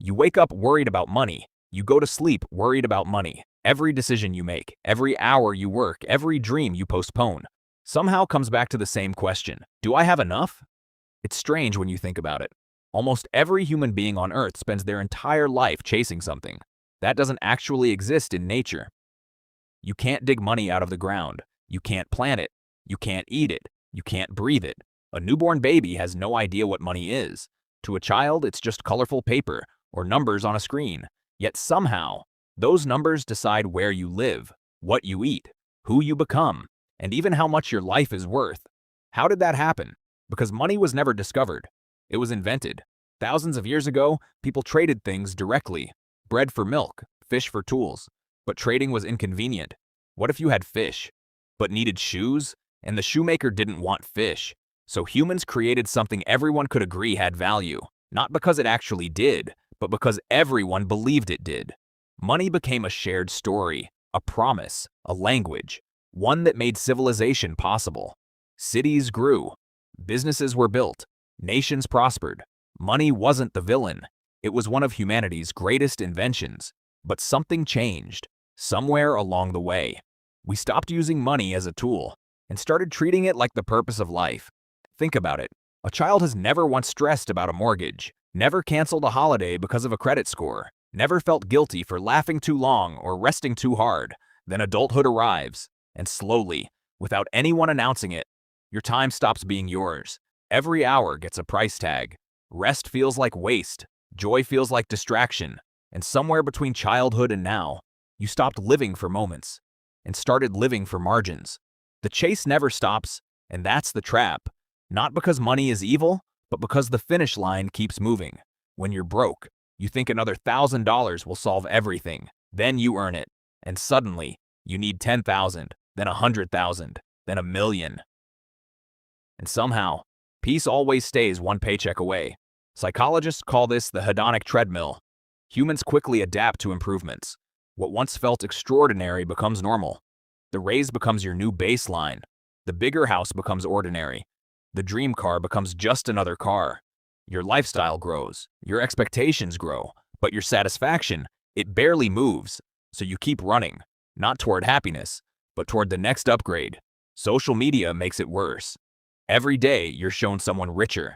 You wake up worried about money. You go to sleep worried about money. Every decision you make, every hour you work, every dream you postpone, somehow comes back to the same question. Do I have enough? It's strange when you think about it. Almost every human being on Earth spends their entire life chasing something. That doesn't actually exist in nature. You can't dig money out of the ground. You can't plant it. You can't eat it. You can't breathe it. A newborn baby has no idea what money is. To a child, it's just colorful paper or numbers on a screen. Yet somehow, those numbers decide where you live, what you eat, who you become, and even how much your life is worth. How did that happen? Because money was never discovered. It was invented. Thousands of years ago, people traded things directly. Bread for milk, fish for tools. But trading was inconvenient. What if you had fish, but needed shoes, and the shoemaker didn't want fish? So humans created something everyone could agree had value, not because it actually did, but because everyone believed it did. Money became a shared story, a promise, a language, one that made civilization possible. Cities grew, businesses were built, nations prospered. Money wasn't the villain. It was one of humanity's greatest inventions. But something changed, somewhere along the way. We stopped using money as a tool and started treating it like the purpose of life. Think about it. A child has never once stressed about a mortgage, never canceled a holiday because of a credit score, never felt guilty for laughing too long or resting too hard. Then adulthood arrives, and slowly, without anyone announcing it, your time stops being yours. Every hour gets a price tag. Rest feels like waste, joy feels like distraction, and somewhere between childhood and now, you stopped living for moments and started living for margins. The chase never stops, and that's the trap. Not because money is evil, but because the finish line keeps moving. When you're broke, you think another $1,000 will solve everything. Then you earn it, and suddenly, you need 10,000, then 100,000, then 1,000,000. And somehow, peace always stays one paycheck away. Psychologists call this the hedonic treadmill. Humans quickly adapt to improvements. What once felt extraordinary becomes normal. The raise becomes your new baseline. The bigger house becomes ordinary. The dream car becomes just another car. Your lifestyle grows, your expectations grow, but your satisfaction, it barely moves. So you keep running, not toward happiness, but toward the next upgrade. Social media makes it worse. Every day you're shown someone richer,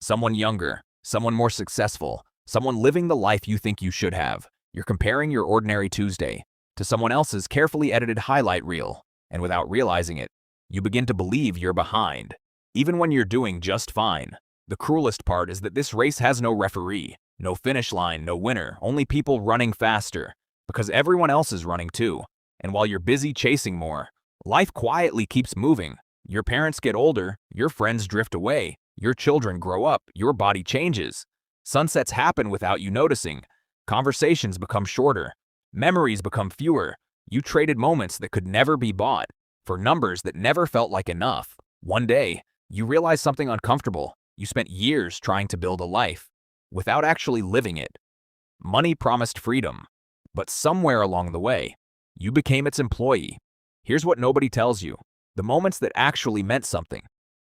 someone younger, someone more successful, someone living the life you think you should have. You're comparing your ordinary Tuesday to someone else's carefully edited highlight reel, and without realizing it, you begin to believe you're behind, even when you're doing just fine. The cruelest part is that this race has no referee, no finish line, no winner, only people running faster, because everyone else is running too. And while you're busy chasing more, life quietly keeps moving. Your parents get older, your friends drift away, your children grow up, your body changes. Sunsets happen without you noticing. Conversations become shorter. Memories become fewer. You traded moments that could never be bought for numbers that never felt like enough. One day, you realize something uncomfortable. You spent years trying to build a life without actually living it. Money promised freedom, but somewhere along the way, you became its employee. Here's what nobody tells you. The moments that actually meant something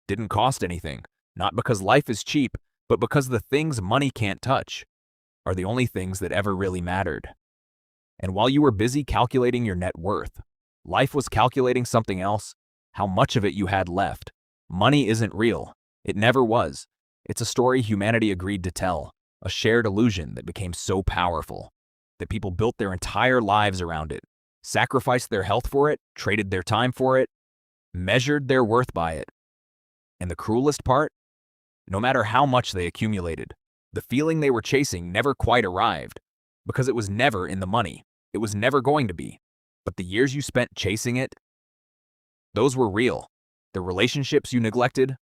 didn't cost anything, not because life is cheap, but because the things money can't touch are the only things that ever really mattered. And while you were busy calculating your net worth, life was calculating something else, how much of it you had left. Money isn't real. It never was. It's a story humanity agreed to tell, a shared illusion that became so powerful that people built their entire lives around it, sacrificed their health for it, traded their time for it, measured their worth by it. And the cruelest part? No matter how much they accumulated, the feeling they were chasing never quite arrived, because it was never in the money. It was never going to be. But the years you spent chasing it, those were real. The relationships you neglected,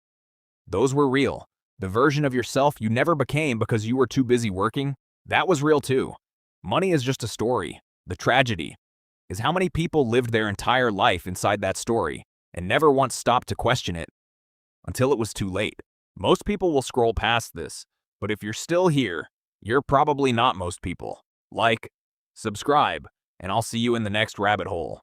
those were real. The version of yourself you never became because you were too busy working, that was real too. Money is just a story. The tragedy is how many people lived their entire life inside that story and never once stopped to question it until it was too late. Most people will scroll past this, but if you're still here, you're probably not most people. Like, subscribe, and I'll see you in the next rabbit hole.